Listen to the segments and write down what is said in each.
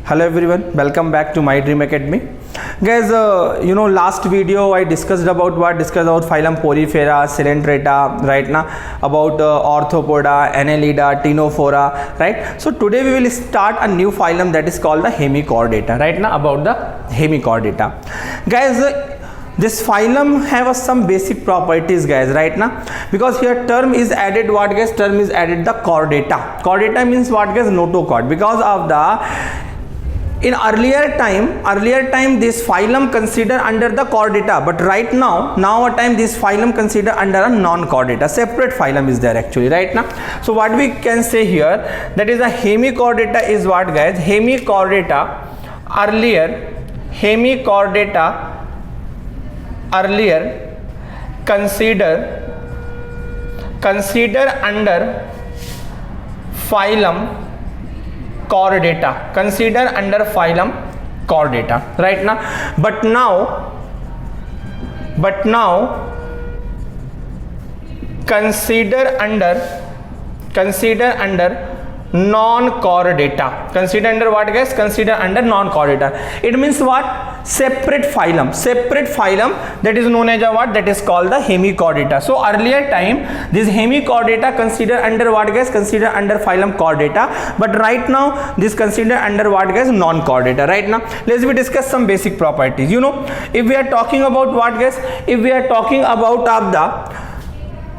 Hello everyone, welcome back to My Dream Academy. Guys, last video I discussed about phylum Porifera, Coelenterata, right now, about Arthropoda, Annelida, Ctenophora, right? So today we will start a new phylum that is called the Hemichordata, right now, about the Hemichordata. Guys, this phylum have some basic properties, guys, right now, because here term is added, what guys, term is added the chordata. Chordata means what guys, notochord, because of the in earlier time this phylum consider under the chordata, but right now a time this phylum consider under a non-chordata, separate phylum is there actually, right now. So what we can say here, that is a Hemichordata is what guys, Hemichordata earlier consider under phylum Chordata, consider under phylum Chordata, right now, but now consider under non-chordata. Consider under what guys? Consider under non-chordata. It means what? Separate phylum, that is known as a what? That is called the Hemichordata. So earlier time this Hemichordata consider under what guys? Consider under phylum Chordata, but right now this consider under what guys? Non-chordata. Right now let's discuss some basic properties. If we are talking about what guys? If we are talking about of the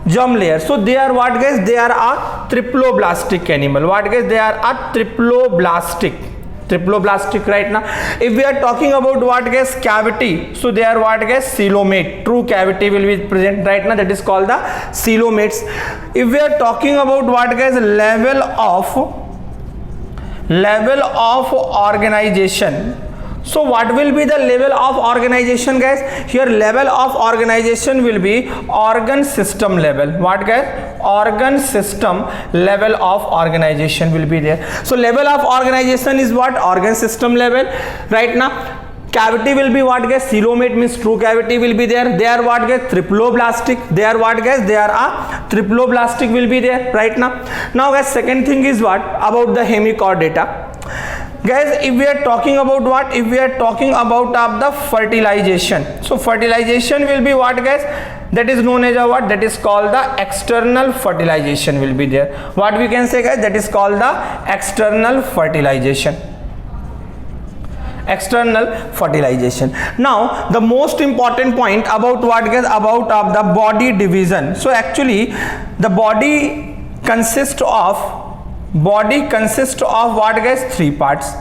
germ layer, so they are what guys? They are a triploblastic animal. What guys? They are a triploblastic, right now. If we are talking about what guys? Cavity, so they are what guys? Coelomate. True cavity will be present right now, that is called the coelomates. If we are talking about what guys? Level of organization, so what will be the level of organization guys? Here level of organization will be organ system level. What guys? Organ system level of organization will be there. So level of organization is what? Organ system level, right now. Cavity will be what guys? Coelomate means true cavity will be there. They are what guys? Triploblastic. They are what guys? They are a triploblastic will be there, right now. Now guys, second thing is what? About the Hemichordata. Guys, if we are talking about what? If we are talking about of the fertilization, so fertilization will be what guys? That is known as a what? That is called the external fertilization will be there. What we can say guys? That is called the external fertilization. Now the most important point about what guys? About of the body division. So actually the body consists of what guys? Three parts.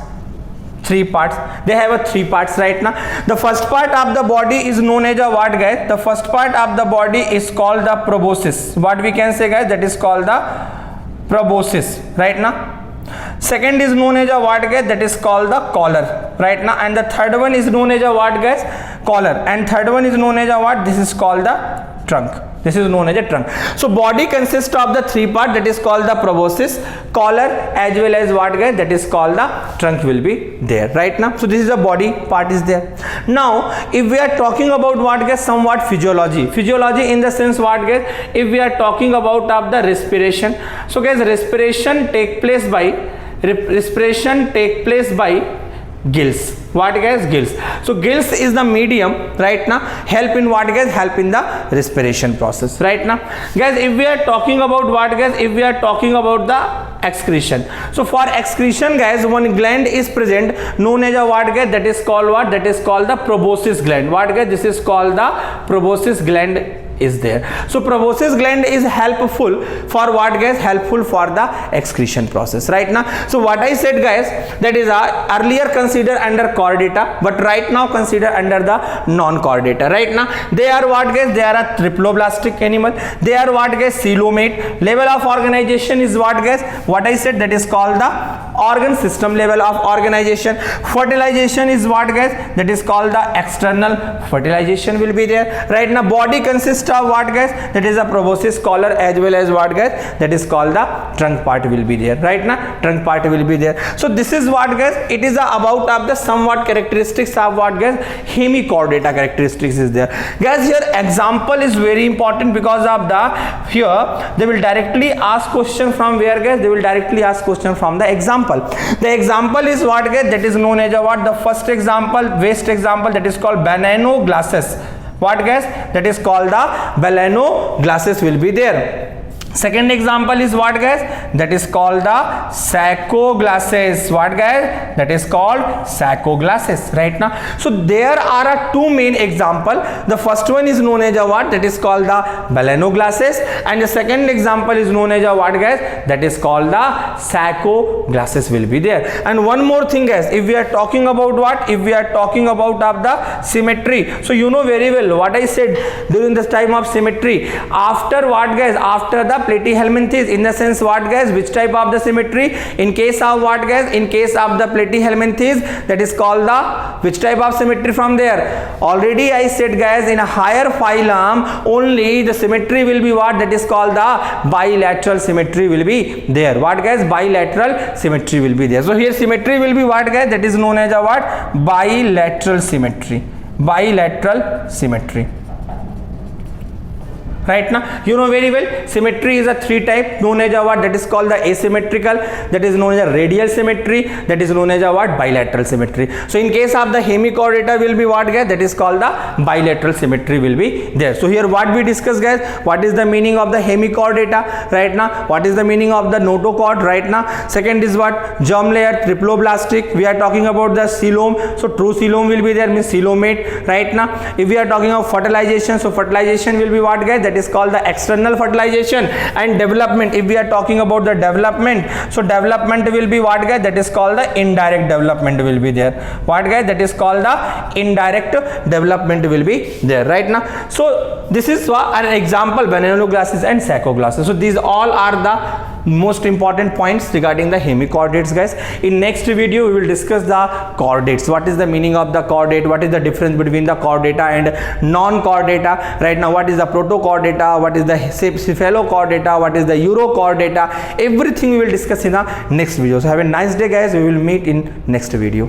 They have a three parts right now. The first part of the body is known as a what guys? The first part of the body is called the proboscis. What we can say guys? That is called the proboscis, right now. Second is known as a what guys? That is called the collar, right now. And the third one is known as a what guys? Collar. And third one is known as a what? This is called the trunk. This is known as a trunk. So body consists of the three part, that is called the proboscis, collar, as well as what guys? That is called the trunk will be there, right now. So this is the body part is there. Now if we are talking about what guys? Somewhat physiology in the sense what guys? If we are talking about of the respiration, so guys, respiration take place by gills. What guys? Gills. So gills is the medium right now, help in what guys? Help in the respiration process, right now. Guys, if we are talking about what guys? If we are talking about the excretion, so for excretion guys, one gland is present known as a what guys? That is called what? That is called the proboscis gland. What guys? This is called the proboscis gland is there. So proboscis gland is helpful for what guys? Helpful for the excretion process, right now. So what I said guys, that is earlier considered under chordata, but right now consider under the non-chordata, right now. They are what guys? They are a triploblastic animal. They are what guys? Coelomate. Level of organization is what guys? What I said, that is called the organ system level of organization. Fertilization is what guys? That is called the external fertilization will be there, right now. Body consists of what guys? That is a proboscis, collar, as well as what guys? That is called the trunk part will be there, right now. Trunk part will be there. So this is what guys? It is about of the somewhat characteristics of what guys? Hemichordata characteristics is there. Guys, here example is very important because of the here they will directly ask question from where guys? They will directly ask question from the example. example. The example is what guys, that is known as a what, the first example, waste example, that is called Banano glasses. What guys, that is called the Banano glasses will be there. Second example is what guys, that is called the Sacco glasses. What guys, that is called Sacco glasses, right now. So there are two main example. The first one is known as a what, that is called the Baleno glasses, and the second example is known as a what guys, that is called the Sacco glasses will be there. And one more thing guys, if we are talking about what, if we are talking about of the symmetry, so you know very well what I said during this time of symmetry. After what guys, after the platyhelminthes, in the sense what guys, which type of the symmetry, in case of what guys, in case of the platyhelminthes, that is called the which type of symmetry from there. Already I said guys, in a higher phylum only the symmetry will be what, that is called the bilateral symmetry will be there. What guys, bilateral symmetry will be there. So here symmetry will be what guys, that is known as a what, bilateral symmetry, bilateral symmetry. Right now, you know very well, symmetry is a three type, known as a what, that is called the asymmetrical, that is known as a radial symmetry, that is known as a what, bilateral symmetry. So in case of the hemichordata will be what guys, that is called the bilateral symmetry will be there. So here what we discuss guys, what is the meaning of the hemichordata right now, what is the meaning of the notochord right now. Second is what, germ layer, triploblastic, we are talking about the coelom, so true coelom will be there, means coelomate right now. If we are talking of fertilization, so fertilization will be what guys, that is called the external fertilization. And development, if we are talking about the development, so development will be what guys, that is called the indirect development will be there. What guys, that is called the indirect development will be there right now. So this is an example, Banano glasses and Sacco glasses. So these all are the most important points regarding the hemichordates guys. In next video we will discuss the chordates. What is the meaning of the chordate, what is the difference between the chordata and non-chordata right now, what is the protochordata, what is the cephalochordata, what is the urochordata, everything we will discuss in the next video. So have a nice day guys, we will meet in next video.